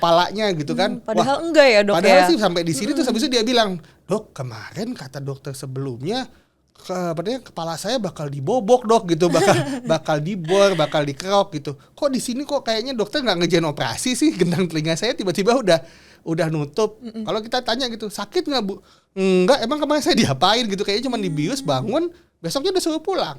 kepalanya gitu kan. Padahal enggak ya dok padahal ya. sih sampai di sini terus habis itu dia bilang, "Dok, kemarin kata dokter sebelumnya kepala saya bakal dibobok dok gitu, bakal dibor, bakal dikerok gitu. Kok di sini kok kayaknya dokter nggak ngerjain operasi sih, gendang telinga saya tiba-tiba udah nutup." Kalau kita tanya gitu, sakit nggak bu? Enggak, emang kemarin saya diapain gitu, kayaknya cuma dibius bangun, besoknya udah suruh pulang.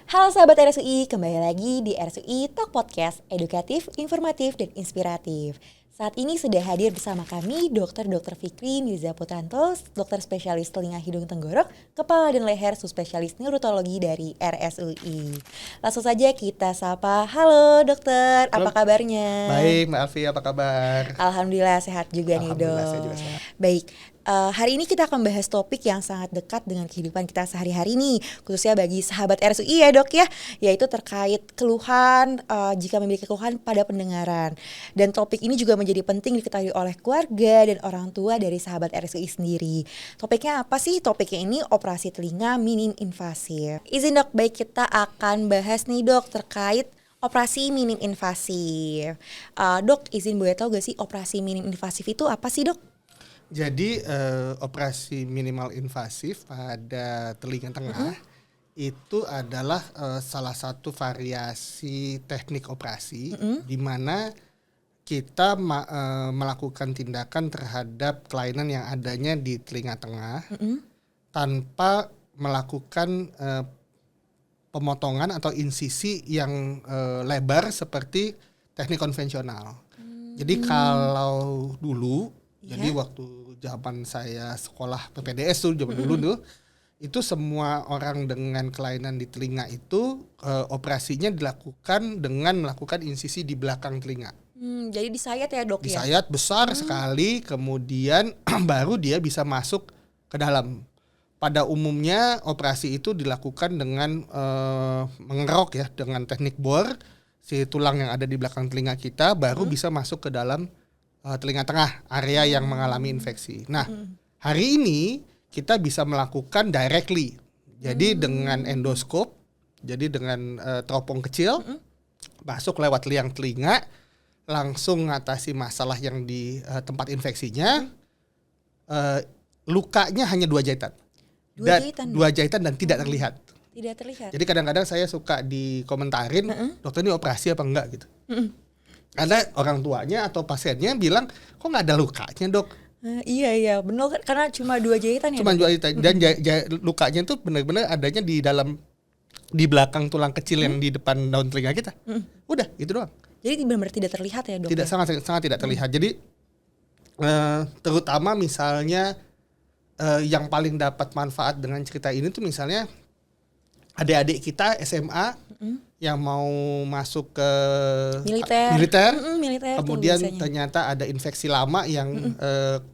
Halo sahabat RSUI, kembali lagi di RSUI Talk Podcast, edukatif, informatif, dan inspiratif. Saat ini sudah hadir bersama kami Dr. Fikri Mirza Putranto, dokter spesialis telinga hidung tenggorok, kepala dan leher subspesialis neurologi dari RSUI. Langsung saja kita sapa, halo dokter, apa kabarnya? Baik, Mbak Alfi, apa kabar? Alhamdulillah sehat juga nih dok. Alhamdulillah, saya juga sehat. Baik. Hari ini kita akan bahas topik yang sangat dekat dengan kehidupan kita sehari-hari nih, khususnya bagi sahabat RSUI ya dok ya, yaitu terkait keluhan, jika memiliki keluhan pada pendengaran. Dan topik ini juga menjadi penting diketahui oleh keluarga dan orang tua dari sahabat RSUI sendiri. Topiknya apa sih? Topiknya ini operasi telinga minim invasif. Izin dok, baik kita akan bahas nih dok terkait operasi minim invasif. Dok, izin boleh tahu gak sih operasi minim invasif itu apa sih dok? Jadi operasi minimal invasif pada telinga tengah itu adalah salah satu variasi teknik operasi di mana kita melakukan tindakan terhadap kelainan yang adanya di telinga tengah tanpa melakukan pemotongan atau insisi yang lebar seperti teknik konvensional. Jadi kalau dulu, jadi waktu zaman saya sekolah PPDS tuh zaman dulu tuh, itu semua orang dengan kelainan di telinga itu operasinya dilakukan dengan melakukan insisi di belakang telinga. Jadi disayat ya dok ya? Disayat besar sekali, kemudian baru dia bisa masuk ke dalam. Pada umumnya operasi itu dilakukan dengan mengerok ya, dengan teknik bor, si tulang yang ada di belakang telinga kita baru bisa masuk ke dalam telinga tengah, area yang mengalami infeksi. Nah, hari ini kita bisa melakukan directly. Jadi dengan endoskop, jadi dengan teropong kecil, masuk lewat liang telinga, langsung ngatasi masalah yang di tempat infeksinya. Lukanya hanya 2 jahitan. Dua jahitan dan tidak terlihat. Tidak terlihat. Jadi kadang-kadang saya suka dikomentarin, dokter ini operasi apa enggak gitu. Karena orang tuanya atau pasiennya bilang, kok nggak ada lukanya dok? Iya benar, karena cuma 2 jahitan ya. Cuma 2 jahitan dan lukanya itu benar-benar adanya di belakang tulang kecil yang di depan daun telinga kita. Udah itu doang. Jadi benar-benar tidak terlihat ya dok? Tidak, sangat tidak terlihat. Jadi terutama misalnya yang paling dapat manfaat dengan cerita ini tuh misalnya adik-adik kita SMA yang mau masuk ke militer, kemudian ternyata ada infeksi lama yang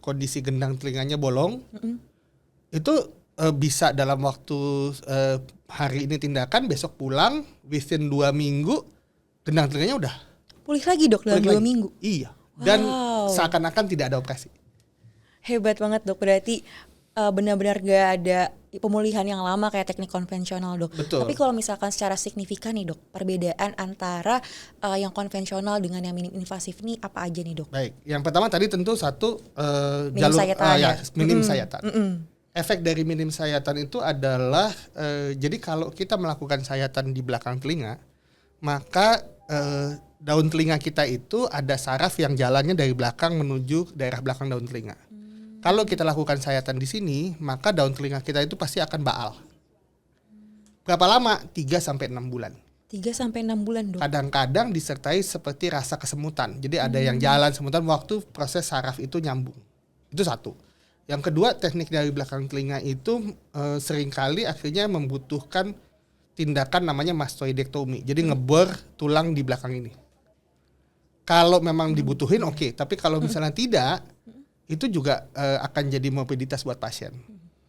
kondisi gendang telinganya bolong, itu bisa dalam waktu hari ini tindakan, besok pulang, within 2 minggu gendang telinganya udah pulih lagi dok dalam 2 minggu. Iya, dan seakan-akan tidak ada operasi. Hebat banget dok, berarti benar-benar gak ada pemulihan yang lama kayak teknik konvensional dok. Betul. Tapi kalau misalkan secara signifikan nih dok, perbedaan antara yang konvensional dengan yang minim invasif ini apa aja nih dok? Baik, yang pertama tadi tentu satu minim sayatan. Minim sayatan. Efek dari minim sayatan itu adalah jadi kalau kita melakukan sayatan di belakang telinga, maka daun telinga kita itu ada saraf yang jalannya dari belakang menuju daerah belakang daun telinga. Kalau kita lakukan sayatan di sini, maka daun telinga kita itu pasti akan baal. Berapa lama? 3-6 bulan. 3-6 bulan dok. Kadang-kadang disertai seperti rasa kesemutan. Jadi ada yang jalan semutan waktu proses saraf itu nyambung. Itu satu. Yang kedua, teknik dari belakang telinga itu seringkali akhirnya membutuhkan tindakan namanya mastoidektomi. Jadi ngebor tulang di belakang ini. Kalau memang dibutuhin oke. Tapi kalau misalnya tidak, itu juga akan jadi morbiditas buat pasien,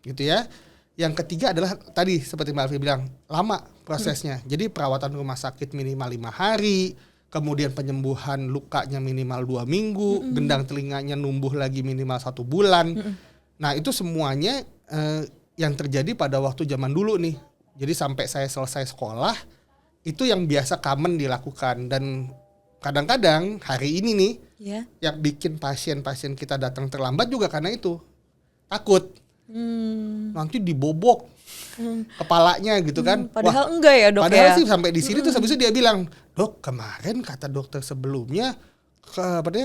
gitu ya. Yang ketiga adalah tadi seperti Mbak Alfi bilang, lama prosesnya. Jadi perawatan rumah sakit minimal 5 hari, kemudian penyembuhan lukanya minimal 2 minggu, gendang telinganya numbuh lagi minimal 1 bulan. Nah itu semuanya yang terjadi pada waktu zaman dulu nih. Jadi sampai saya selesai sekolah, itu yang biasa common dilakukan. Dan kadang-kadang hari ini nih, yang bikin pasien-pasien kita datang terlambat juga karena itu. Takut. Nanti dibobok kepalanya gitu kan. Padahal enggak ya dok padahal ya. sih sampai di sini terus habis itu dia bilang, "Dok, kemarin kata dokter sebelumnya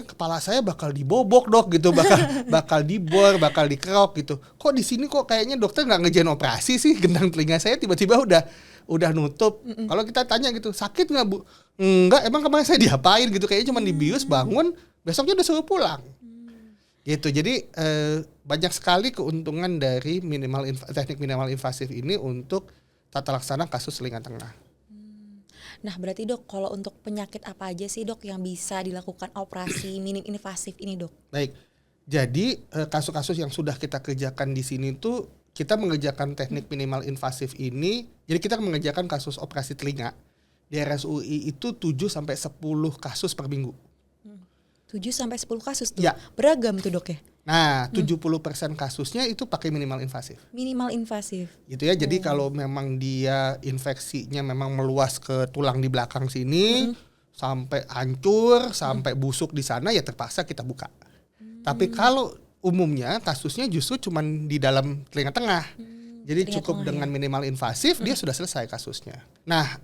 kepala saya bakal dibobok dok gitu, bakal dibor, bakal dikerok gitu. Kok di sini kok kayaknya dokter nggak ngerjain operasi sih, gendang telinga saya tiba-tiba udah nutup." Kalau kita tanya gitu, "Sakit nggak Bu?" "Enggak, emang kemarin saya diapain gitu, kayaknya cuma dibius bangun, besoknya udah suruh pulang." Gitu. Jadi banyak sekali keuntungan dari teknik minimal invasif ini untuk tata laksana kasus telinga tengah. Nah berarti dok, kalau untuk penyakit apa aja sih dok yang bisa dilakukan operasi minim invasif ini dok? Baik, jadi kasus-kasus yang sudah kita kerjakan di sini tuh kita mengerjakan teknik minimal invasif ini. Jadi kita mengerjakan kasus operasi telinga di RSUI itu 7-10 kasus per minggu. 7-10 kasus tuh? Ya. Beragam tuh dok ya? Nah 70% kasusnya itu pakai minimal invasif. Minimal invasif. Gitu ya, jadi kalau memang dia infeksinya memang meluas ke tulang di belakang sini, sampai hancur, sampai busuk di sana, ya terpaksa kita buka. Tapi kalau umumnya kasusnya justru cuman di dalam telinga tengah. Jadi cukup dengan minimal invasif dia sudah selesai kasusnya. Nah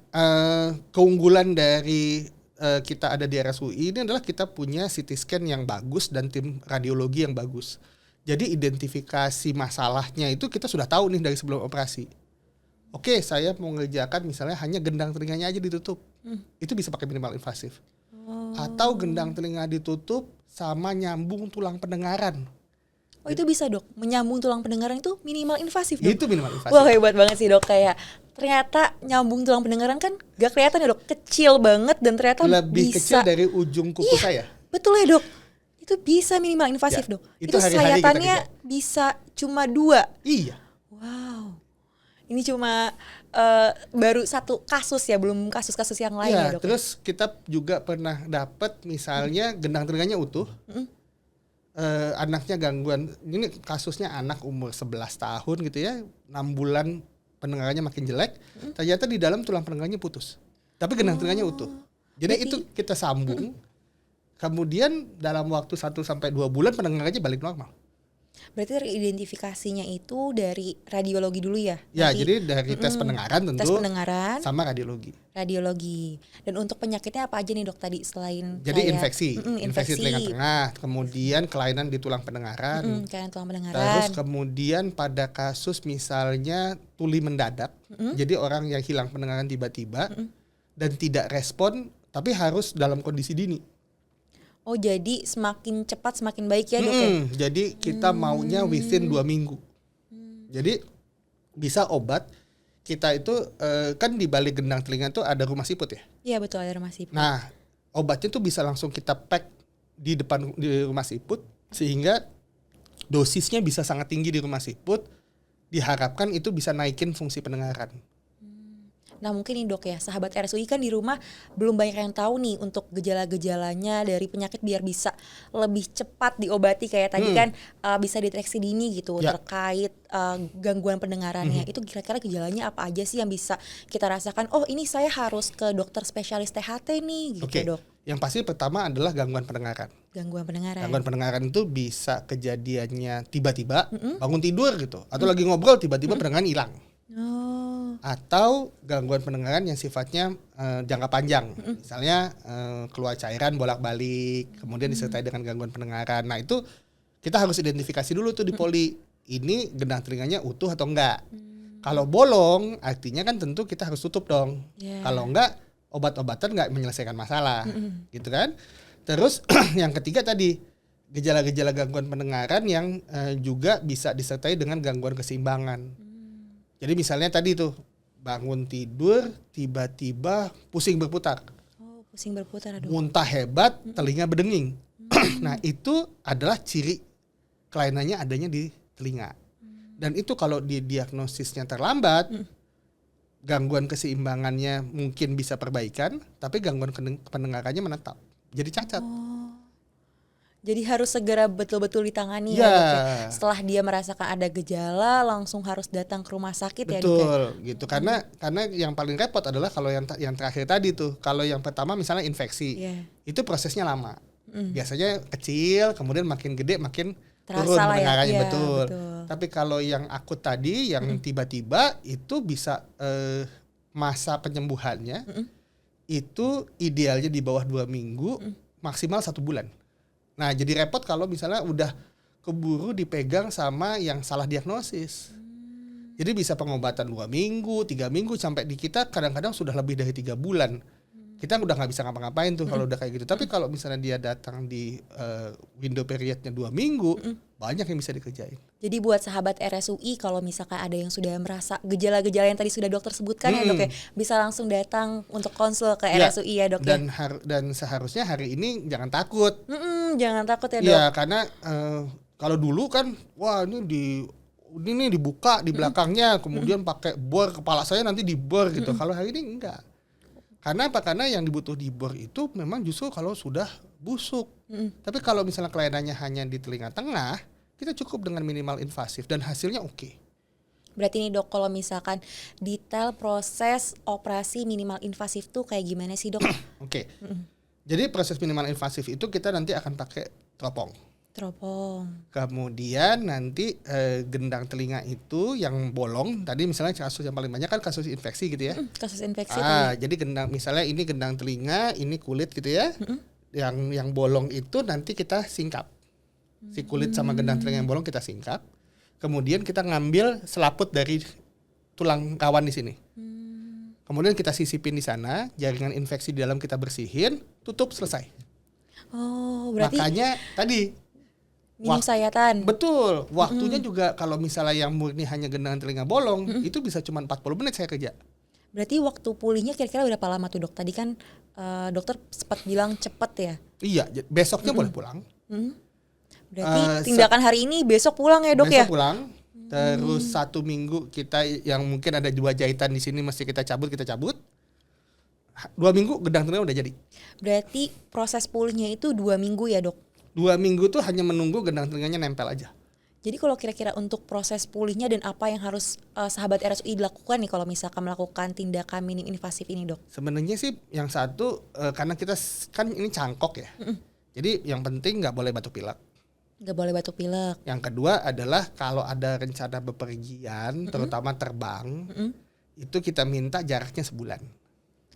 keunggulan dari kita ada di RSUI ini adalah kita punya CT scan yang bagus dan tim radiologi yang bagus. Jadi identifikasi masalahnya itu kita sudah tahu nih dari sebelum operasi. Oke, saya mau ngerjakan misalnya hanya gendang telinganya aja ditutup. Itu bisa pakai minimal invasif. Atau gendang telinga ditutup sama nyambung tulang pendengaran. Oh itu bisa dok, menyambung tulang pendengaran itu minimal invasif dok? Itu minimal invasif. Wah hebat banget sih dok, kayak ternyata nyambung tulang pendengaran kan gak kelihatan ya dok, kecil banget dan ternyata lebih bisa. kecil dari ujung kuku saya. Betul ya dok, itu bisa minimal invasif dok. Itu sayatannya bisa cuma 2. Iya. Wow, ini cuma baru 1 kasus ya, belum kasus-kasus yang lain ya dok. Terus kita juga pernah dapat misalnya gendang telinganya utuh. Anaknya gangguan, ini kasusnya anak umur 11 tahun gitu ya, 6 bulan pendengarannya makin jelek, ternyata di dalam tulang pendengarannya putus, tapi gendang telinganya utuh. Jadi itu kita sambung, kemudian dalam waktu 1-2 bulan pendengarannya balik normal. Berarti teridentifikasinya itu dari radiologi dulu ya? Ya, jadi dari tes pendengaran tentu, tes pendengaran, sama radiologi. Dan untuk penyakitnya apa aja nih dok tadi selain? Jadi kayak, infeksi telinga tengah, kemudian kelainan di tulang pendengaran, kelainan tulang pendengaran. Terus kemudian pada kasus misalnya tuli mendadak, jadi orang yang hilang pendengaran tiba-tiba dan tidak respon, tapi harus dalam kondisi dini. Oh jadi semakin cepat semakin baik ya dok ya? Jadi kita maunya within 2 minggu. Jadi bisa obat, kita itu kan di balik gendang telinga itu ada rumah siput ya? Iya betul, ada rumah siput. Nah obatnya tuh bisa langsung kita pack di depan di rumah siput, sehingga dosisnya bisa sangat tinggi di rumah siput, diharapkan itu bisa naikin fungsi pendengaran. Nah mungkin nih dok ya, sahabat RSUI kan di rumah belum banyak yang tahu nih untuk gejala-gejalanya dari penyakit biar bisa lebih cepat diobati kayak tadi kan bisa deteksi dini gitu terkait gangguan pendengarannya. Itu kira-kira gejalanya apa aja sih yang bisa kita rasakan? Oh ini saya harus ke dokter spesialis THT nih gitu dok. Yang pasti pertama adalah gangguan pendengaran. Gangguan pendengaran. Gangguan pendengaran itu bisa kejadiannya tiba-tiba bangun tidur gitu, atau lagi ngobrol tiba-tiba pendengaran hilang. Atau gangguan pendengaran yang sifatnya jangka panjang, misalnya keluar cairan bolak-balik, kemudian disertai dengan gangguan pendengaran. Nah itu kita harus identifikasi dulu tuh di poli, ini gendang telinganya utuh atau enggak. Kalau bolong, artinya kan tentu kita harus tutup dong. Kalau enggak, obat-obatan enggak menyelesaikan masalah, gitu kan. Terus yang ketiga tadi, gejala-gejala gangguan pendengaran yang juga bisa disertai dengan gangguan keseimbangan. Jadi misalnya tadi tuh bangun tidur tiba-tiba pusing berputar. Oh, pusing berputar. Aduh. Muntah hebat, telinga berdenging. Nah, itu adalah ciri kelainannya adanya di telinga. Dan itu kalau didiagnosisnya terlambat, gangguan keseimbangannya mungkin bisa perbaikan, tapi gangguan pendengarannya menetap. Jadi cacat. Jadi harus segera betul-betul ditangani Ya. ya dok ya. Setelah dia merasakan ada gejala langsung harus datang ke rumah sakit ya dok ya. Betul gitu. Karena yang paling repot adalah kalau yang terakhir tadi tuh. Kalau yang pertama misalnya infeksi. Iya. Itu prosesnya lama. Biasanya kecil, kemudian makin gede makin Terasa turun lah ya. pendengarannya. Iya, betul. betul. Tapi kalau yang akut tadi, yang tiba-tiba itu bisa masa penyembuhannya itu idealnya di bawah 2 minggu, maksimal 1 bulan. Nah jadi repot kalau misalnya udah keburu dipegang sama yang salah diagnosis. Jadi bisa pengobatan 2 minggu, 3 minggu, sampai di kita kadang-kadang sudah lebih dari 3 bulan. Kita udah nggak bisa ngapa-ngapain tuh kalau udah kayak gitu. Tapi kalau misalnya dia datang di window periodnya 2 minggu, banyak yang bisa dikerjain. Jadi buat sahabat RSUI kalau misalkan ada yang sudah merasa gejala-gejala yang tadi sudah dokter sebutkan ya dok ya, bisa langsung datang untuk konsul ke RSUI ya dok ya. Dan seharusnya hari ini jangan takut. Jangan takut ya dok. Iya karena kalau dulu kan wah ini dibuka di belakangnya, kemudian pakai bor, kepala saya nanti dibor gitu. Kalau hari ini enggak. Karena apa? Karena yang dibutuh dibor itu memang justru kalau sudah busuk. Tapi kalau misalnya kelainannya hanya di telinga tengah, kita cukup dengan minimal invasif dan hasilnya oke. Berarti nih dok, kalau misalkan detail proses operasi minimal invasif tuh kayak gimana sih dok? Oke. Jadi proses minimal invasif itu kita nanti akan pakai teropong. Kemudian nanti gendang telinga itu yang bolong, tadi misalnya kasus yang paling banyak kan kasus infeksi gitu ya. Kasus infeksi. Jadi misalnya ini gendang telinga, ini kulit gitu ya. Yang bolong itu nanti kita singkap. Si kulit sama gendang telinga yang bolong kita singkap. Kemudian kita ngambil selaput dari tulang rawan di sini. Kemudian kita sisipin di sana, jaringan infeksi di dalam kita bersihin, tutup, selesai. Oh, berarti makanya tadi minum sayatan. Betul. Waktunya juga kalau misalnya yang murni hanya gendang telinga bolong, itu bisa cuma 40 menit saya kerja. Berarti waktu pulihnya kira-kira berapa lama tuh dok? Tadi kan dokter sempat bilang cepet ya. Iya, besoknya boleh pulang. Berarti tindakan hari ini besok pulang ya dok ya? Besok pulang. Terus 1 minggu kita yang mungkin ada 2 jahitan di sini mesti kita cabut. 2 minggu gendang telinga udah jadi. Berarti proses pulihnya itu 2 minggu ya dok? 2 minggu tuh hanya menunggu gendang telinganya nempel aja. Jadi kalau kira-kira untuk proses pulihnya dan apa yang harus sahabat RSUI dilakukan nih kalau misalkan melakukan tindakan minim invasif ini dok? Sebenarnya sih yang satu karena kita kan ini cangkok ya. Jadi yang penting nggak boleh batuk pilek. Nggak boleh batuk pilek. Yang kedua adalah kalau ada rencana bepergian, terutama terbang, itu kita minta jaraknya sebulan.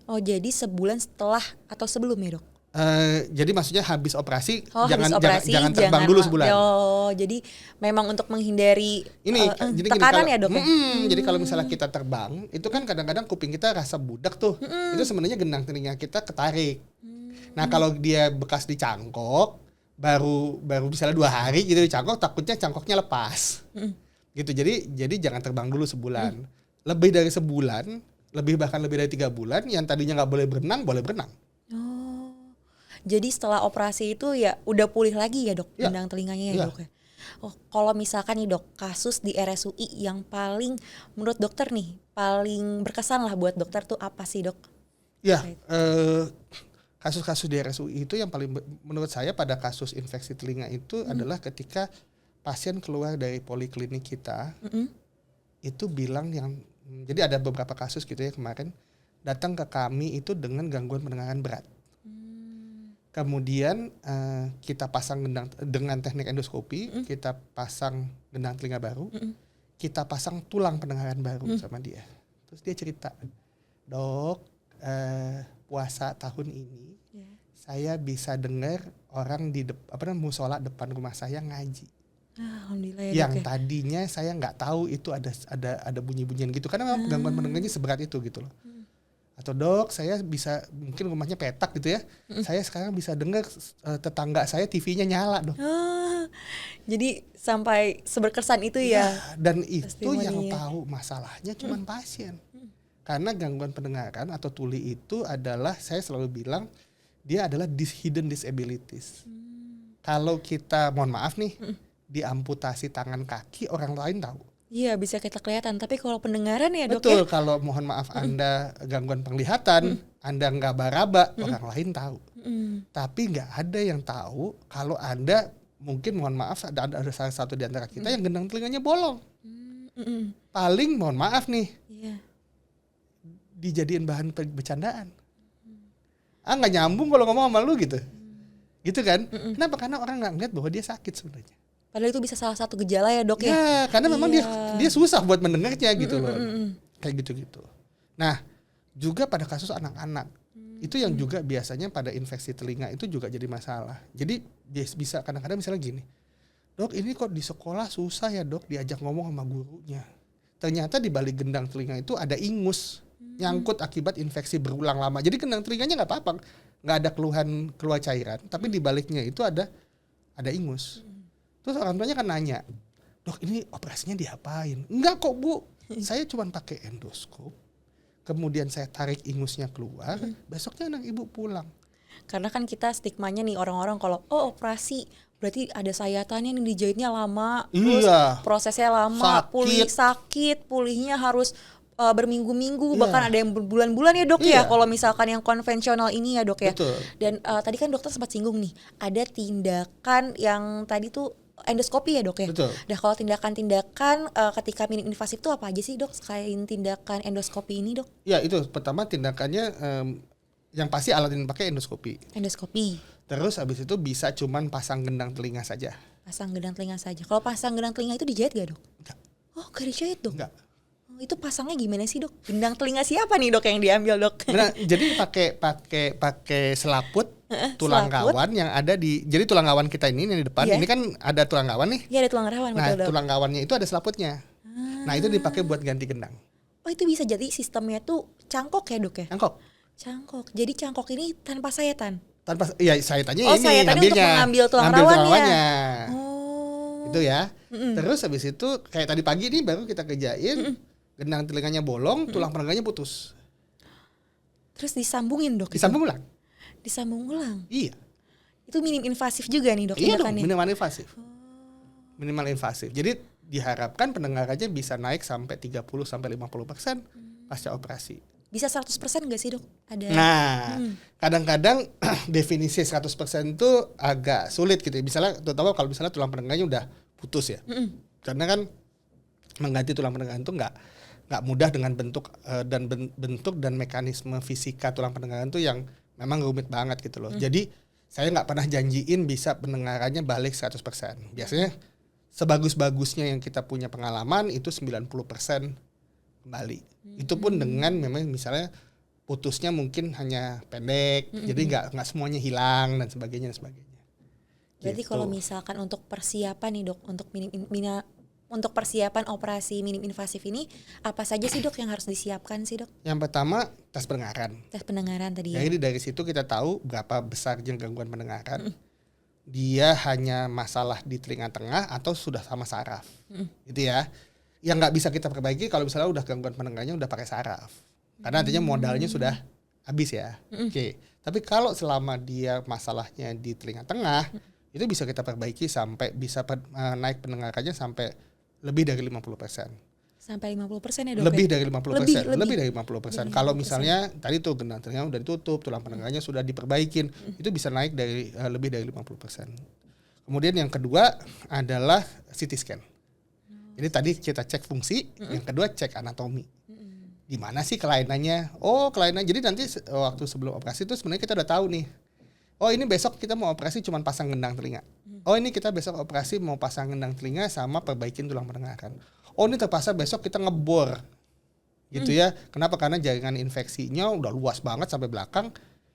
Oh jadi sebulan setelah atau sebelum ya dok? Jadi maksudnya habis operasi, jangan terbang dulu sebulan. Jadi memang untuk menghindari ini jadi tekanan gini, ya dok? Jadi kalau misalnya kita terbang, itu kan kadang-kadang kuping kita rasa budak tuh. Itu sebenarnya gendang telinga kita ketarik. Nah kalau dia bekas dicangkok, baru misalnya 2 hari gitu dicangkok, takutnya cangkoknya lepas. Gitu. Jadi jangan terbang dulu sebulan. Lebih dari sebulan, bahkan lebih dari 3 bulan, yang tadinya nggak boleh berenang, boleh berenang. Jadi setelah operasi itu ya udah pulih lagi ya dok, gendang telinganya ya dok ya. Oh, kalau misalkan nih dok, kasus di RSUI yang paling menurut dokter nih paling berkesan lah buat dokter tuh apa sih dok? Ya, kasus-kasus di RSUI itu yang paling menurut saya pada kasus infeksi telinga itu adalah ketika pasien keluar dari poliklinik kita, itu bilang jadi ada beberapa kasus gitu ya kemarin datang ke kami itu dengan gangguan pendengaran berat. Kemudian kita pasang dengan teknik endoskopi, kita pasang gendang telinga baru, kita pasang tulang pendengaran baru sama dia. Terus dia cerita, dok, puasa tahun ini saya bisa dengar orang di musola depan rumah saya ngaji. Alhamdulillah ya, yang tadinya saya nggak tahu itu ada bunyi-bunyian gitu, karena memang gangguan pendengarnya seberat itu gitu loh. Atau dok, saya bisa, mungkin rumahnya petak gitu ya, saya sekarang bisa dengar tetangga saya TV-nya nyala dok. Jadi sampai seberkesan itu ya. Dan itu yang tahu masalahnya cuma pasien. Karena gangguan pendengaran atau tuli itu adalah, saya selalu bilang, dia adalah hidden disabilities. Kalau kita, mohon maaf nih, diamputasi tangan kaki, orang lain tahu. Iya bisa kita kelihatan, tapi kalau pendengaran ya dok Betul, ya. kalau mohon maaf Anda gangguan penglihatan, Anda nggak baraba, orang lain tahu. Tapi nggak ada yang tahu kalau Anda mungkin mohon maaf ada salah satu di antara kita yang gendang telinganya bolong. Paling mohon maaf nih, Iya. dijadiin bahan bercandaan. Nggak nyambung kalau ngomong sama lu gitu. Gitu kan? Kenapa? Karena orang nggak ngeliat bahwa dia sakit sebenarnya. Padahal itu bisa salah satu gejala ya dok ya. Ya, karena memang Iya. dia susah buat mendengarnya gitu loh. Kayak gitu-gitu. Nah, juga pada kasus anak-anak. Itu yang juga biasanya pada infeksi telinga itu juga jadi masalah. Jadi bisa kadang-kadang misalnya gini. Dok, ini kok di sekolah susah ya dok diajak ngomong sama gurunya. Ternyata di balik gendang telinga itu ada ingus nyangkut akibat infeksi berulang lama. Jadi gendang telinganya nggak apa-apa, nggak ada keluhan keluar cairan, tapi di baliknya itu ada ingus. Terus orang tuanya kan nanya, dok ini operasinya diapain? Enggak kok bu, saya cuma pakai endoskop, kemudian saya tarik ingusnya keluar, besoknya anak ibu pulang. Karena kan kita stigmanya nih orang-orang kalau operasi berarti ada sayatannya nih dijahitnya lama, terus Iya. prosesnya lama, Sakit. sakit, pulihnya harus berminggu-minggu, Iya. bahkan ada yang berbulan-bulan ya dok ya. Iya. Kalau misalkan yang konvensional ini ya dok ya. Betul. Dan tadi kan dokter sempat singgung nih, ada tindakan yang tadi tuh endoskopi ya dok ya. Betul. Nah kalau tindakan-tindakan ketika minim invasif itu apa aja sih dok selain tindakan endoskopi ini dok? Ya itu pertama tindakannya yang pasti alat yang dipakai endoskopi. Endoskopi, Terus habis itu bisa cuman pasang gendang telinga saja. pasang gendang telinga saja. Kalau pasang gendang telinga itu dijahit gak dok? Enggak. Oh gak dijahit dok? Enggak. Oh, itu pasangnya gimana sih dok? Gendang telinga siapa nih dok yang diambil dok? Benar, jadi pakai selaput tulang selaput. rawan yang ada di, jadi tulang rawan kita ini yang di depan, Iya. ini kan ada tulang rawan nih. Iya ada tulang rawan Nah, betul dok. tulang rawannya itu ada selaputnya. Nah, itu dipakai buat ganti gendang. Oh itu bisa jadi sistemnya tuh cangkok ya dok ya? Cangkok. Cangkok. Jadi cangkok ini tanpa sayatan. Tanpa sayatannya Oh, ini sayatannya untuk ngambilnya. mengambil tulang Ngambil rawannya. Oh. Itu ya. Terus habis itu kayak tadi pagi nih baru kita kerjain, gendang telinganya bolong, tulang penengganya putus. Terus disambungin dok? Disambung ulang. Disambung ulang. Iya. Itu minim invasif juga nih dok Iya dong, tindakannya? minimal invasif. Minimal invasif. Jadi diharapkan pendengarannya bisa naik sampai 30 sampai 50% pasca operasi. Bisa 100% gak sih dok? Ada. Nah, kadang-kadang definisi 100% itu agak sulit gitu ya. Misalnya terutama kalau misalnya tulang pendengarnya udah putus ya. Karena kan mengganti tulang pendengaran itu nggak mudah dengan bentuk bentuk dan mekanisme fisika tulang pendengaran itu yang memang rumit banget gitu loh. Jadi saya nggak pernah janjiin bisa pendengarannya balik 100%. Biasanya sebagus-bagusnya yang kita punya pengalaman itu 90% kembali. Itu pun dengan memang misalnya putusnya mungkin hanya pendek, jadi nggak semuanya hilang dan sebagainya dan sebagainya. Berarti Gitu. kalau misalkan untuk persiapan nih dok, untuk persiapan operasi minim invasif ini apa saja sih dok yang harus disiapkan sih dok? Yang pertama tes pendengaran. Tes pendengaran tadi ya. Jadi dari situ kita tahu berapa besar gangguan pendengaran. Dia hanya masalah di telinga tengah atau sudah sama saraf, gitu ya. Yang nggak bisa kita perbaiki kalau misalnya udah gangguan pendengarannya udah pakai saraf, karena artinya modalnya sudah habis ya. Oke. Tapi kalau selama dia masalahnya di telinga tengah, itu bisa kita perbaiki sampai bisa naik pendengarannya sampai lebih dari 50%. Sampai 50% ya dok? Lebih ya? dari 50%. Lebih dari 50%. Dari Kalau 50%. misalnya tadi tuh gendang telinga udah ditutup, tulang pendengarannya sudah diperbaikin, itu bisa naik dari lebih dari 50%. Kemudian yang kedua adalah CT scan. Jadi tadi kita cek fungsi, yang kedua cek anatomi. Di mana sih kelainannya? Oh, kelainan. Jadi nanti waktu sebelum operasi itu sebenarnya kita udah tahu nih. Oh, ini besok kita mau operasi cuma pasang gendang telinga. Oh, ini kita besok operasi mau pasang gendang telinga sama perbaikin tulang pendengaran. Oh, ini terpaksa besok kita ngebor. Gitu ya. Kenapa? Karena jaringan infeksinya udah luas banget sampai belakang.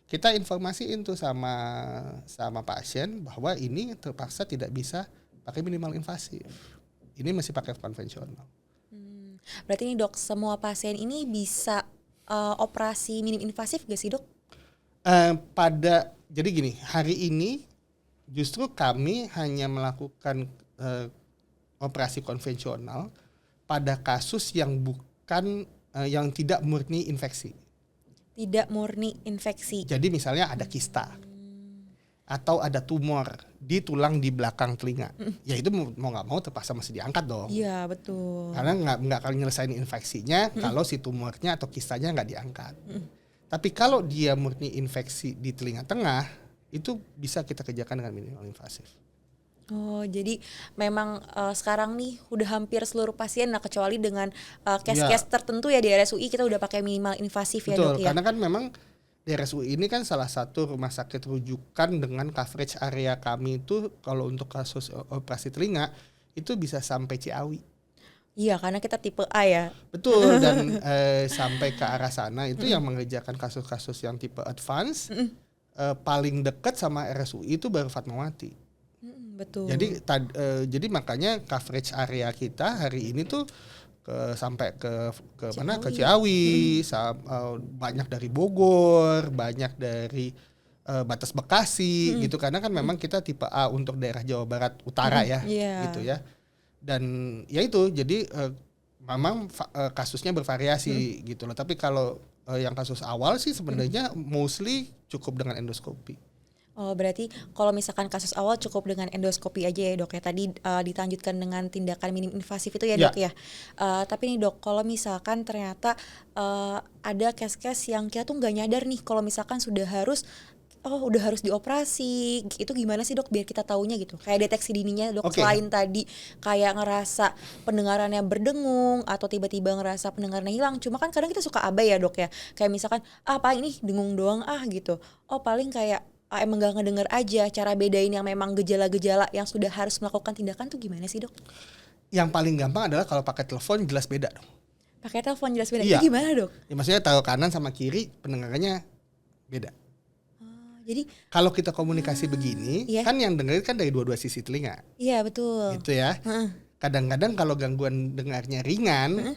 Kita informasiin tuh sama pasien bahwa ini terpaksa tidak bisa pakai minimal invasif. Ini masih pakai konvensional. Berarti nih dok, semua pasien ini bisa operasi minim invasif gak sih dok? Jadi gini, hari ini justru kami hanya melakukan operasi konvensional pada kasus yang bukan yang tidak murni infeksi. Tidak murni infeksi. Jadi misalnya ada kista. atau ada tumor di tulang di belakang telinga, ya itu mau nggak mau terpaksa masih diangkat dong. Iya betul. Karena nggak akan nyelesain infeksinya kalau si tumornya atau kistanya nggak diangkat. Tapi kalau dia murni infeksi di telinga tengah, itu bisa kita kerjakan dengan minimal invasif. Oh, jadi memang sekarang nih udah hampir seluruh pasien, nah kecuali dengan case-case tertentu ya di RSUI kita udah pakai minimal invasif. Betul, ya dok ya. karena kan memang di RSUI ini kan salah satu rumah sakit rujukan dengan coverage area kami itu kalau untuk kasus operasi telinga itu bisa sampai Ciawi. Iya, karena kita tipe A ya. Betul, dan sampai ke arah sana itu yang mengerjakan kasus-kasus yang tipe advance, paling dekat sama RSUI itu baru Fatmawati. Betul. Jadi makanya coverage area kita hari ini tuh sampai ke Ciawi. mana, ke Ciawi, banyak dari Bogor, banyak dari batas Bekasi gitu, karena kan memang kita tipe A untuk daerah Jawa Barat Utara ya, gitu ya. Dan ya itu jadi memang kasusnya bervariasi gitu loh. Tapi kalau yang kasus awal sih sebenarnya mostly cukup dengan endoskopi. Oh, berarti kalau misalkan kasus awal cukup dengan endoskopi aja ya dok ya. Tadi dilanjutkan dengan tindakan minim invasif itu ya dok ya. Tapi nih dok, kalau misalkan ternyata ada case-case yang kita tuh nggak nyadar nih kalau misalkan udah harus dioperasi, itu gimana sih dok biar kita taunya gitu? Kayak deteksi dininya dok, selain tadi kayak ngerasa pendengarannya berdengung atau tiba-tiba ngerasa pendengarannya hilang. Cuma kan kadang kita suka abai ya dok ya. Kayak misalkan paling ini dengung doang gitu. Oh paling kayak emang gak ngedenger aja. Cara bedain yang memang gejala-gejala yang sudah harus melakukan tindakan tuh gimana sih dok? Yang paling gampang adalah kalau pakai telepon jelas beda dong. Pakai telepon jelas beda. Iya. Itu gimana dok? Ya, maksudnya taruh kanan sama kiri pendengarannya beda. Jadi kalau kita komunikasi begini, iya. kan yang dengerin kan dari dua-dua sisi telinga. Iya betul. Gitu ya. Kadang-kadang kalau gangguan dengarnya ringan,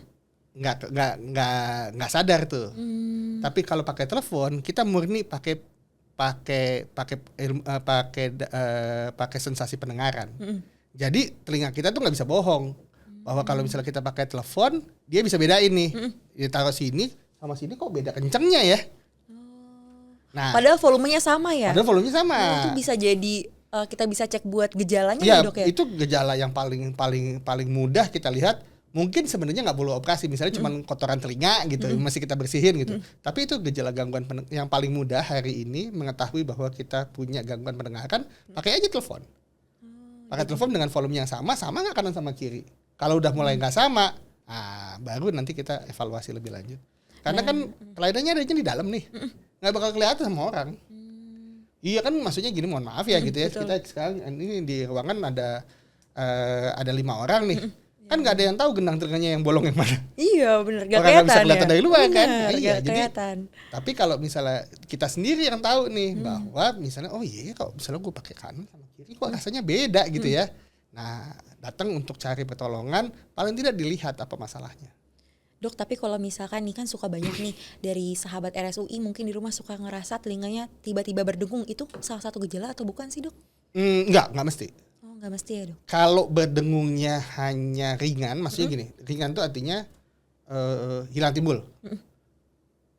nggak sadar tuh. Tapi kalau pakai telepon, kita murni pakai sensasi pendengaran. Jadi telinga kita tuh nggak bisa bohong bahwa kalau misalnya kita pakai telepon, dia bisa bedain nih. Ditaruh sini sama sini kok beda kencengnya ya. Nah, padahal volumenya sama ya. Padahal volumenya sama. Itu bisa jadi kita bisa cek buat gejalanya ya, dok ya. Itu gejala yang paling mudah kita lihat. Mungkin sebenarnya nggak perlu operasi, misalnya cuma kotoran telinga gitu, masih kita bersihin gitu. Tapi itu gejala gangguan yang paling mudah hari ini mengetahui bahwa kita punya gangguan pendengaran, pakai aja telepon. Pakai telepon dengan volume yang sama nggak kanan sama kiri. Kalau udah mulai nggak sama, baru nanti kita evaluasi lebih lanjut. Karena kan kelainannya adanya di dalam nih, nggak bakal kelihatan sama orang. Iya kan, maksudnya gini, mohon maaf ya gitu ya. Betul. Kita sekarang ini di ruangan ada 5 orang nih. Kan nggak ada yang tahu gendang telinganya yang bolong yang mana. Iya benar, nggak kelihatan. Orang nggak bisa kelihatan dari luar bener, kan. Iya, jadi kelihatan. Tapi kalau misalnya kita sendiri yang tahu nih bahwa misalnya kalau misalnya gue pakai kanan sama kiri kok rasanya beda gitu ya. Nah, datang untuk cari pertolongan, paling tidak dilihat apa masalahnya. Dok, tapi kalau misalkan nih kan suka banyak nih dari sahabat RSUI mungkin di rumah suka ngerasa telinganya tiba-tiba berdengung, itu salah satu gejala atau bukan sih dok? Enggak mesti. Oh, enggak mesti ya dok? Kalau berdengungnya hanya ringan, maksudnya gini, ringan tuh artinya hilang timbul.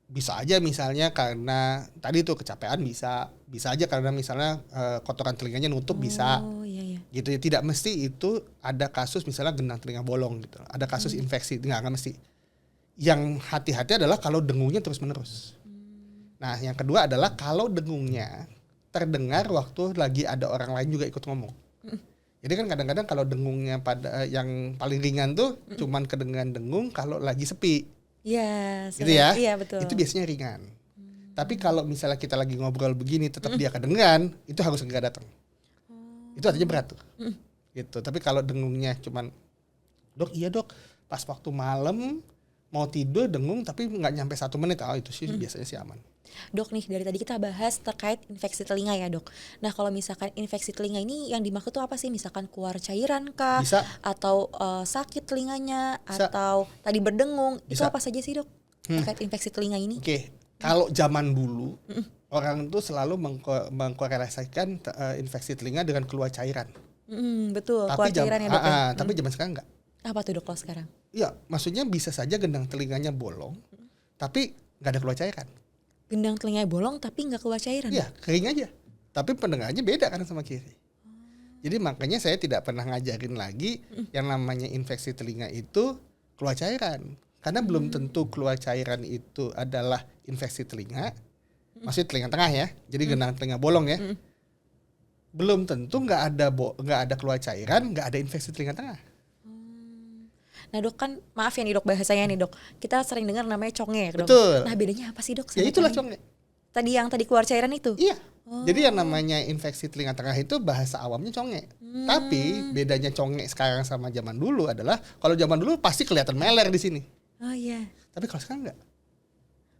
Bisa aja misalnya karena tadi tuh kecapean, bisa aja karena misalnya kotoran telinganya nutup, bisa. Iya. Gitu ya, tidak mesti itu ada kasus misalnya gendang telinga bolong gitu. Ada kasus infeksi, enggak mesti. Yang hati-hati adalah kalau dengungnya terus-menerus. Nah, yang kedua adalah kalau dengungnya terdengar waktu lagi ada orang lain juga ikut ngomong. Jadi kan kadang-kadang kalau dengungnya pada yang paling ringan tuh cuman kedengaran dengung kalau lagi sepi. Iya, gitu ya. Iya, betul. Itu biasanya ringan. Tapi kalau misalnya kita lagi ngobrol begini tetap dia kedengeran, itu harus segera datang. Itu artinya berat tuh. Gitu. Tapi kalau dengungnya cuman, "Dok, iya dok, pas waktu malam mau tidur dengung tapi nggak nyampe 1 menit," itu sih biasanya sih aman. Dok nih, dari tadi kita bahas terkait infeksi telinga ya dok. Nah kalau misalkan infeksi telinga ini yang dimaksud tuh apa sih? Misalkan keluar cairan kah? Bisa. Atau sakit telinganya? Bisa. Atau tadi berdengung? Itu Bisa. apa saja sih dok terkait infeksi telinga ini? Oke. Kalau zaman dulu orang tuh selalu mengkorelasikan infeksi telinga dengan keluar cairan. Betul, keluar cairan ya dok ya. Tapi zaman sekarang enggak. Apa tuh dok kalau sekarang? Iya, maksudnya bisa saja gendang telinganya bolong, tapi nggak ada keluar cairan. Gendang telinganya bolong tapi nggak keluar cairan? Iya, kering aja. tapi pendengarannya beda kan sama kiri. Jadi makanya saya tidak pernah ngajarin lagi yang namanya infeksi telinga itu keluar cairan. Karena belum tentu keluar cairan itu adalah infeksi telinga. Maksudnya telinga tengah ya. Jadi genang telinga bolong ya. Belum tentu nggak ada keluar cairan, nggak ada infeksi telinga tengah. Nah dok, kan maaf ya nih dok bahasanya nih dok, kita sering dengar namanya conge dok. Betul. Nah bedanya apa sih dok? Ya itulah conge. Tadi keluar cairan itu? Iya. Jadi yang namanya infeksi telinga tengah itu bahasa awamnya conge. Tapi bedanya conge sekarang sama zaman dulu adalah kalau zaman dulu pasti kelihatan meler di sini. Oh iya. Tapi kalau sekarang enggak.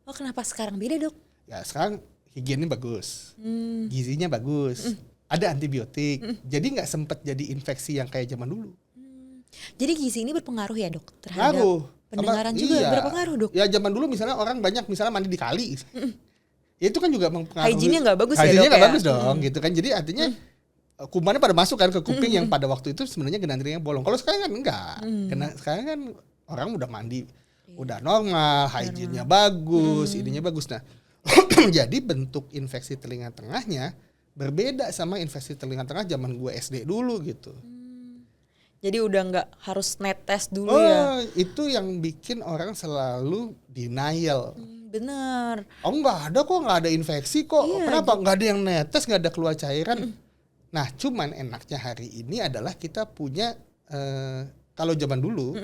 Oh kenapa sekarang beda dok? Ya sekarang higiennya bagus, gizinya bagus, ada antibiotik. Jadi nggak sempet jadi infeksi yang kayak zaman dulu. Jadi gizi ini berpengaruh ya dok terhadap Ngaruh. pendengaran juga Iya. berpengaruh dok? Ya zaman dulu misalnya orang banyak misalnya mandi di kali. Ya itu kan juga mempengaruhi. Hygiene-nya nggak bagus ya, Hygiene-nya dok, nggak ya? bagus dong gitu kan. Jadi artinya kumannya pada masuk kan ke kuping yang pada waktu itu sebenarnya genang telinganya bolong. Kalau sekarang kan enggak. Karena sekarang kan orang udah mandi udah normal, hygiene-nya bagus, ininya bagus. Nah, jadi bentuk infeksi telinga tengahnya berbeda sama infeksi telinga tengah zaman gue SD dulu gitu. Jadi udah nggak harus netes dulu ya? Itu yang bikin orang selalu denial. Bener. Oh nggak ada kok, nggak ada infeksi kok. Iya, Kenapa? Nggak ada yang netes, nggak ada keluar cairan. Nah, cuman enaknya hari ini adalah kita punya kalau zaman dulu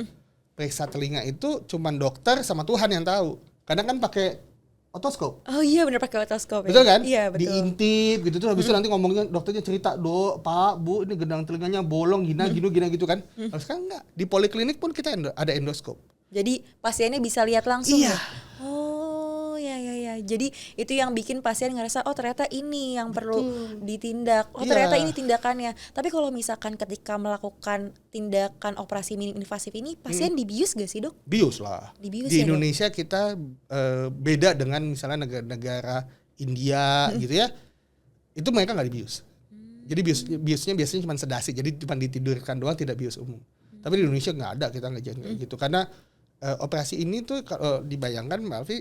periksa telinga itu cuman dokter sama Tuhan yang tahu. Kadang kan pakai otoskop. Oh iya bener pakai otoskop. Betul kan? Iya betul. Diintip gitu tuh habis itu nanti ngomongnya dokternya cerita, "Dok, Pak, Bu, ini gendang telinganya bolong gina gitu kan." Kalau sekarang enggak. Di poliklinik pun kita ada endoskop. Jadi pasiennya bisa lihat langsung Iya. ya? Oh ya. Jadi itu yang bikin pasien ngerasa oh ternyata ini yang perlu ditindak. Oh Iya. ternyata ini tindakannya. Tapi kalau misalkan ketika melakukan tindakan operasi minim invasif ini pasien dibius gak sih dok? Bius lah. Dibius Di ya, Dok? Indonesia kita beda dengan misalnya negara-negara India gitu ya. Itu mereka nggak dibius. Jadi biusnya biasanya cuma sedasi. Jadi cuma ditidurkan doang, tidak bius umum. Tapi di Indonesia nggak ada kita ngajarin kayak gitu. Karena operasi ini tuh kalau dibayangkan Mbak Alfi,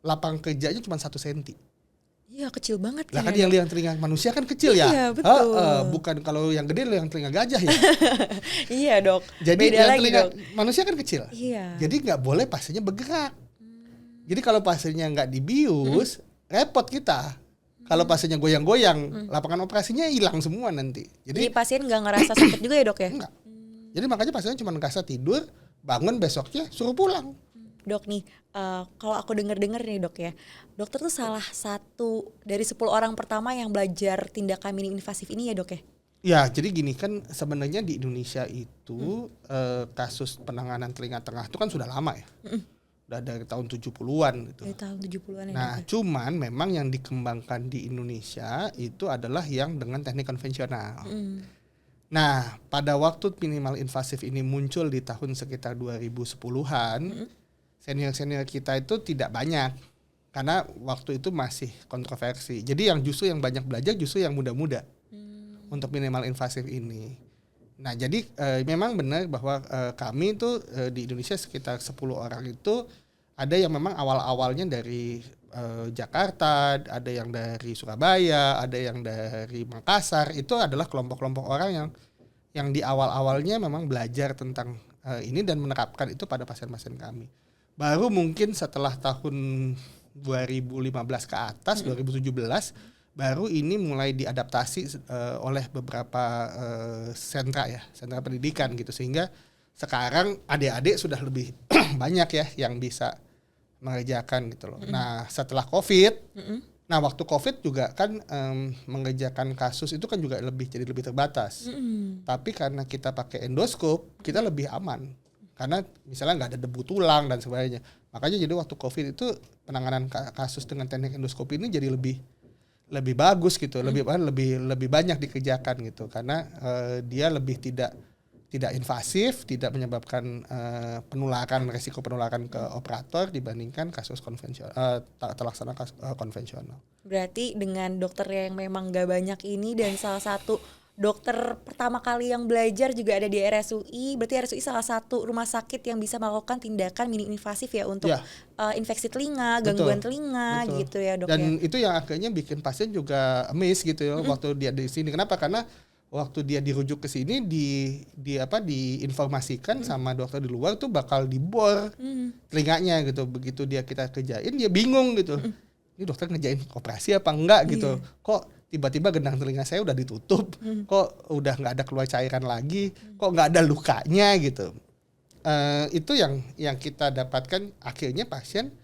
lapang kerjanya cuma 1 senti. Iya kecil banget Lah kan. kan yang lihat telinga manusia kan kecil ya. Iya, betul. Bukan kalau yang gede yang telinga gajah ya. Iya dok. Jadi Beda yang lagi telinga dok. manusia kan kecil. Iya. Jadi nggak boleh pasiennya bergerak. Jadi kalau pasiennya nggak dibius, repot kita. Kalau pasiennya goyang-goyang, lapangan operasinya hilang semua nanti. Jadi Jadi pasien nggak ngerasa sakit juga ya dok ya? enggak. Jadi makanya pasiennya cuma ngerasa tidur, bangun besoknya suruh pulang. Dok nih, kalau aku denger-denger nih dok ya, dokter tuh salah satu dari 10 orang pertama yang belajar tindakan minim invasif ini ya dok ya? Ya, jadi gini kan sebenarnya di Indonesia itu kasus penanganan telinga tengah itu kan sudah lama ya. Udah dari tahun 70-an gitu. Dari tahun 70-an ya Nah, dok ya? cuman memang yang dikembangkan di Indonesia itu adalah yang dengan teknik konvensional. Nah, pada waktu minimal invasif ini muncul di tahun sekitar 2010-an, senior-senior kita itu tidak banyak. Karena waktu itu masih kontroversi. Jadi yang banyak belajar justru yang muda-muda untuk minimal invasif ini. Nah, jadi memang benar bahwa kami itu di Indonesia sekitar 10 orang itu ada yang memang awal-awalnya dari Jakarta, ada yang dari Surabaya, ada yang dari Makassar. Itu adalah kelompok-kelompok orang yang di awal-awalnya memang belajar tentang ini dan menerapkan itu pada pasien-pasien kami. Baru mungkin setelah tahun 2015 ke atas, 2017 baru ini mulai diadaptasi oleh beberapa sentra pendidikan gitu, sehingga sekarang adik-adik sudah lebih banyak ya yang bisa mengerjakan gitu loh. Nah setelah COVID, nah waktu COVID juga kan mengerjakan kasus itu kan juga jadi lebih terbatas. Tapi karena kita pakai endoskop, kita lebih aman. Karena misalnya nggak ada debu tulang dan sebagainya. Makanya jadi waktu COVID itu penanganan kasus dengan teknik endoskopi ini jadi lebih bagus gitu, lebih banyak dikerjakan gitu, karena dia lebih tidak invasif, tidak menyebabkan resiko penularan ke operator dibandingkan kasus konvensional terlaksana konvensional. Berarti dengan dokter yang memang gak banyak ini dan salah satu dokter pertama kali yang belajar juga ada di RSUI. Berarti RSUI salah satu rumah sakit yang bisa melakukan tindakan minim invasif ya untuk Ya, infeksi telinga, betul, gangguan telinga betul. gitu ya dok Dan ya. itu yang akhirnya bikin pasien juga amazed gitu ya waktu dia di sini. Kenapa? Karena waktu dia dirujuk ke sini diinformasikan sama dokter di luar tuh bakal dibor telinganya gitu. Begitu kita kerjain dia bingung gitu. Ini dokter ngerjain operasi apa enggak gitu. Kok tiba-tiba gendang telinga saya udah ditutup, kok udah nggak ada keluar cairan lagi, kok nggak ada lukanya gitu. Itu yang kita dapatkan akhirnya pasien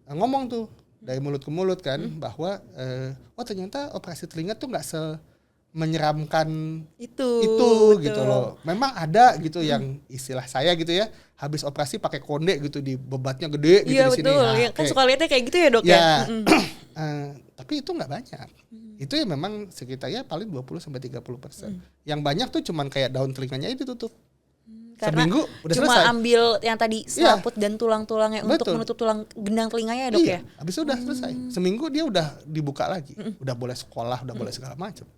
ngomong tuh dari mulut ke mulut kan bahwa oh ternyata operasi telinga tuh nggak menyeramkan Itu itu betul. gitu loh. Memang ada gitu yang istilah saya gitu ya, habis operasi pakai konde gitu di bebatnya gede gitu Iya di sini. betul, Nah, ya, kan oke. suka lihatnya kayak gitu ya dok ya. Ya, tapi itu nggak banyak. Itu ya memang sekitarnya paling 20-30%. Yang banyak tuh cuman kayak daun telinganya itu tutup. Karena Seminggu udah cuma selesai. ambil yang tadi Iya. selaput dan tulang-tulangnya untuk Betul. menutup tulang gendang telinganya ya dok ya. Iya, habis itu udah selesai. Seminggu dia udah dibuka lagi. Udah boleh sekolah, udah boleh segala macam.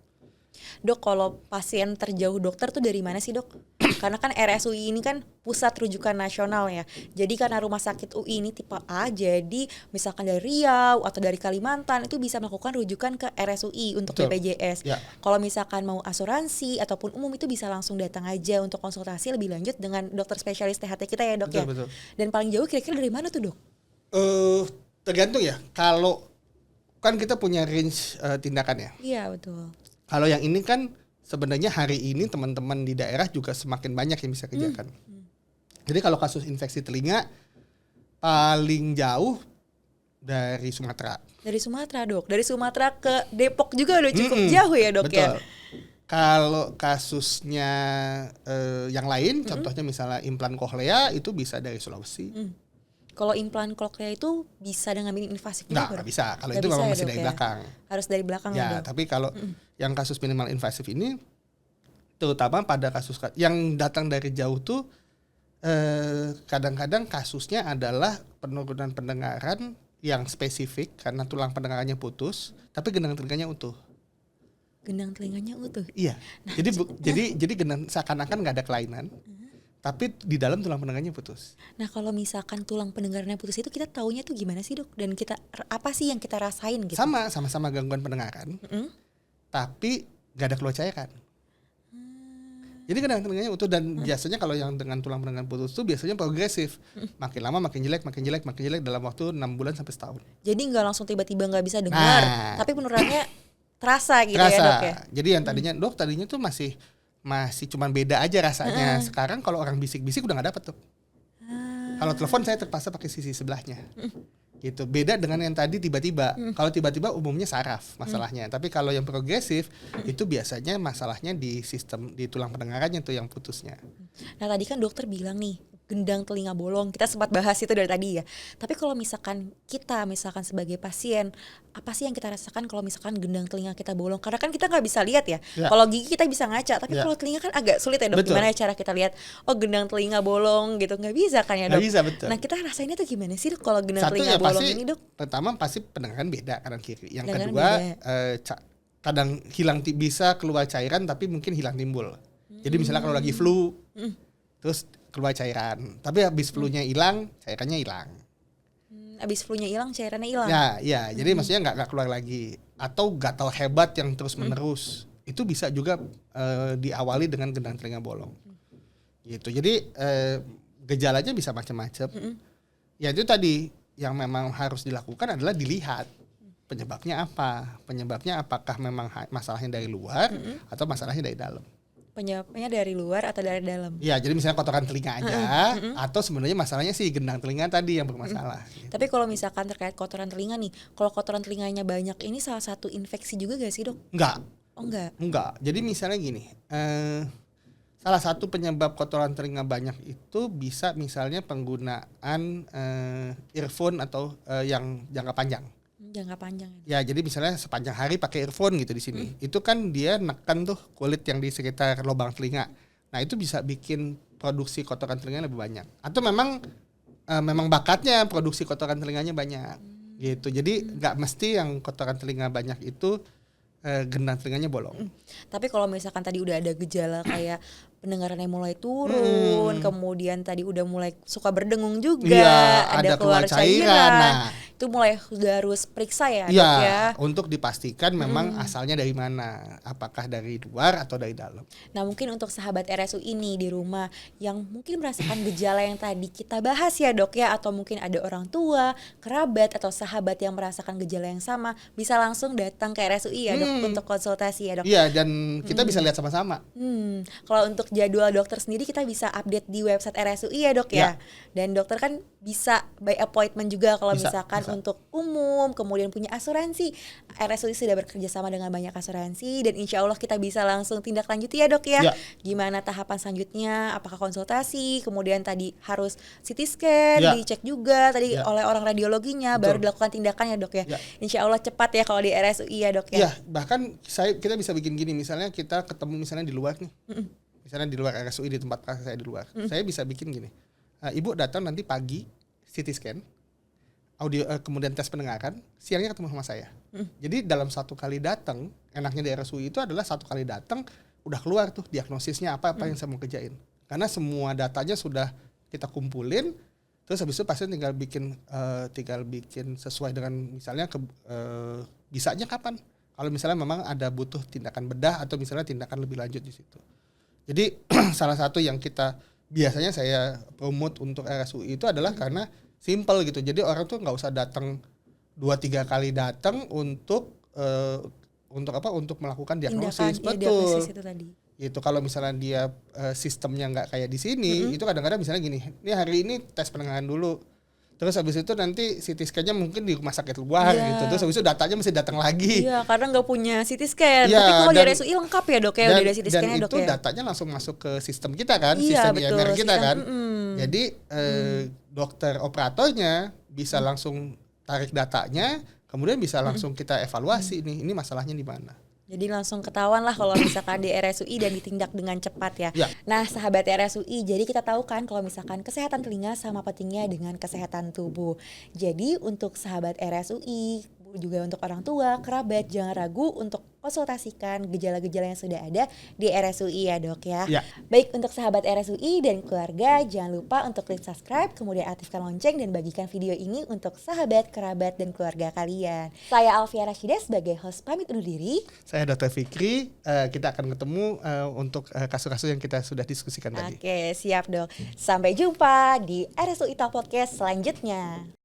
Dok, kalau pasien terjauh dokter tuh dari mana sih dok? Karena kan RSUI ini kan pusat rujukan nasional ya. Jadi karena rumah sakit UI ini tipe A, jadi misalkan dari Riau atau dari Kalimantan itu bisa melakukan rujukan ke RSUI untuk Betul. BPJS. Ya. Kalau misalkan mau asuransi ataupun umum itu bisa langsung datang aja untuk konsultasi lebih lanjut dengan dokter spesialis THT kita ya dok Betul, ya. betul. Dan paling jauh kira-kira dari mana tuh dok? Tergantung ya. Kalau kan kita punya range tindakan ya. Iya betul. Kalau yang ini kan sebenarnya hari ini teman-teman di daerah juga semakin banyak yang bisa kerjakan. Jadi kalau kasus infeksi telinga paling jauh dari Sumatera. Dari Sumatera dok. Dari Sumatera ke Depok juga udah cukup jauh ya dok Betul. ya. Kalau kasusnya yang lain, contohnya misalnya implan kohlea itu bisa dari Sulawesi. Kalau implan koklea itu bisa dengan minim invasif juga, Nggak Dok? bisa. Kalau Nggak itu bisa memang ya, masih Dok, dari ya? belakang. Harus dari belakang ya, Ya, Dok? tapi kalau yang kasus minimal invasif ini, terutama pada kasus yang datang dari jauh tuh kadang-kadang kasusnya adalah penurunan pendengaran yang spesifik karena tulang pendengarannya putus, tapi gendang telinganya utuh. Gendang telinganya utuh. Iya. Jadi gendang seakan-akan nggak ada kelainan, tapi di dalam tulang pendengarannya putus. Nah, kalau misalkan tulang pendengarannya putus itu kita taunya tuh gimana sih, Dok? Dan kita apa sih yang kita rasain gitu? Sama-sama gangguan pendengaran, tapi nggak ada keluar cairan. Jadi gendang telinganya utuh dan biasanya kalau yang dengan tulang pendengaran putus itu biasanya progresif. Makin lama makin jelek dalam waktu 6 bulan sampai setahun. Jadi nggak langsung tiba-tiba nggak bisa dengar, Nah. tapi penururannya terasa gitu Terasa. ya, Dok ya? Jadi yang tadinya tuh masih cuman beda aja rasanya. Sekarang kalau orang bisik-bisik udah nggak dapet tuh. Kalau telepon saya terpaksa pakai sisi sebelahnya. Gitu. Beda dengan yang tadi tiba-tiba. Kalau tiba-tiba umumnya saraf masalahnya. Tapi kalau yang progresif itu biasanya masalahnya di sistem di tulang pendengarannya tuh yang putusnya. Nah, tadi kan dokter bilang nih, gendang telinga bolong. Kita sempat bahas itu dari tadi ya. Tapi kalau misalkan kita sebagai pasien, apa sih yang kita rasakan kalau misalkan gendang telinga kita bolong? Karena kan kita nggak bisa lihat ya. Ya. Kalau gigi kita bisa ngaca, tapi Ya. kalau telinga kan agak sulit ya dok. Betul. Gimana cara kita lihat? Oh, gendang telinga bolong gitu, nggak bisa kan ya Nggak dok? bisa, betul. Nah, kita rasainnya tuh gimana sih dok kalau gendang Satu telinga ya bolong pasti ini dok? pertama pasti pendengaran beda kanan kiri. Yang Pendengaran kedua beda. kadang bisa keluar cairan tapi mungkin hilang timbul. Jadi misalnya kalau lagi flu terus keluar cairan, tapi habis flu-nya hilang, cairannya hilang. Abis flu-nya hilang, cairannya hilang. Ya, jadi maksudnya nggak keluar lagi. Atau gatal hebat yang terus menerus, itu bisa juga diawali dengan gendang telinga bolong. Gitu. Jadi gejalanya bisa macam-macam. Ya itu tadi yang memang harus dilakukan adalah dilihat penyebabnya apa. Penyebabnya apakah memang masalahnya dari luar atau masalahnya dari dalam. Penyebabnya dari luar atau dari dalam? Ya, jadi misalnya kotoran telinga aja, atau sebenarnya masalahnya sih gendang telinga tadi yang bermasalah. Gitu. Tapi kalau misalkan terkait kotoran telinga nih, kalau kotoran telinganya banyak, ini salah satu infeksi juga gak sih dok? Enggak. Oh enggak. Jadi misalnya gini, salah satu penyebab kotoran telinga banyak itu bisa misalnya penggunaan earphone atau yang jangka panjang. Jangka panjang Ya, jadi misalnya sepanjang hari pakai earphone gitu di sini. Itu kan dia neken tuh kulit yang di sekitar lubang telinga. Nah, itu bisa bikin produksi kotoran telinga lebih banyak. Atau memang bakatnya produksi kotoran telinganya banyak. Gitu. Jadi nggak mesti yang kotoran telinga banyak itu gendang telinganya bolong. Tapi kalau misalkan tadi udah ada gejala kayak pendengarannya mulai turun, kemudian tadi udah mulai suka berdengung juga, Iya, ada keluar cairan. Nah, itu mulai udah harus periksa ya, Iya, Dok ya. untuk dipastikan memang asalnya dari mana, apakah dari luar atau dari dalam. Nah, mungkin untuk sahabat RSU ini di rumah yang mungkin merasakan gejala yang tadi kita bahas ya, Dok ya, atau mungkin ada orang tua, kerabat atau sahabat yang merasakan gejala yang sama, bisa langsung datang ke RSUI ya, Dok, untuk konsultasi ya, Dok. Iya, dan kita bisa lihat sama-sama. Kalau untuk jadwal dokter sendiri kita bisa update di website RSUI ya, Dok ya. Dan dokter kan bisa by appointment juga kalau misalkan untuk umum, kemudian punya asuransi. RSUI sudah bekerja sama dengan banyak asuransi dan insya Allah kita bisa langsung tindak lanjuti ya, Dok ya. Gimana tahapan selanjutnya, apakah konsultasi, kemudian tadi harus CT scan, dicek juga tadi oleh orang radiologinya, baru dilakukan tindakan ya, Dok ya. Insya Allah cepat ya kalau di RSUI ya, Dok ya. Iya, bahkan kita bisa bikin gini, misalnya kita ketemu misalnya di luar nih. Misalnya di luar RSUI, di tempat praktek saya di luar. Saya bisa bikin gini. Ibu datang nanti pagi CT scan, audio, kemudian tes pendengaran, siangnya ketemu sama saya. Jadi dalam satu kali datang, enaknya di RSUI itu adalah satu kali datang udah keluar tuh diagnosisnya apa yang saya mau kerjain. Karena semua datanya sudah kita kumpulin, terus habis itu pasien tinggal bikin sesuai dengan misalnya bisanya kapan. Kalau misalnya memang ada butuh tindakan bedah atau misalnya tindakan lebih lanjut di situ. Jadi salah satu yang kita biasanya saya promote untuk RSUI itu adalah karena simple gitu. Jadi orang tuh nggak usah datang 2-3 kali datang untuk melakukan diagnosis. Tindakan, betul. diagnosis itu tadi. Itu kalau misalnya dia sistemnya nggak kayak di sini, itu kadang-kadang misalnya gini, ini hari ini tes pendengaran dulu. Terus habis itu nanti CT scan-nya mungkin di rumah sakit luar gitu. Terus habis itu datanya mesti datang lagi. Iya, karena nggak punya CT scan. Tapi kalau di RSUI lengkap ya, Dok ya, udah ada CT scan-nya, Dok ya. Dan itu datanya langsung masuk ke sistem kita kan, sistem IMR kita kan. Jadi dokter operatornya bisa langsung tarik datanya, kemudian bisa langsung kita evaluasi nih, ini masalahnya di mana. Jadi langsung ketahuan lah kalau misalkan di RSUI dan ditindak dengan cepat ya. Nah, sahabat RSUI, jadi kita tahu kan kalau misalkan kesehatan telinga sama pentingnya dengan kesehatan tubuh. Jadi untuk sahabat RSUI, juga untuk orang tua, kerabat, jangan ragu untuk konsultasikan gejala-gejala yang sudah ada di RSUI ya, Dok ya. Baik untuk sahabat RSUI dan keluarga, jangan lupa untuk klik subscribe, kemudian aktifkan lonceng dan bagikan video ini untuk sahabat, kerabat, dan keluarga kalian. Saya Alfia Rashida sebagai host pamit undur diri. Saya Dr. Fikri, kita akan ketemu untuk kasus-kasus yang kita sudah diskusikan tadi. Oke, siap, Dok. Sampai jumpa di RSUI Talk Podcast selanjutnya.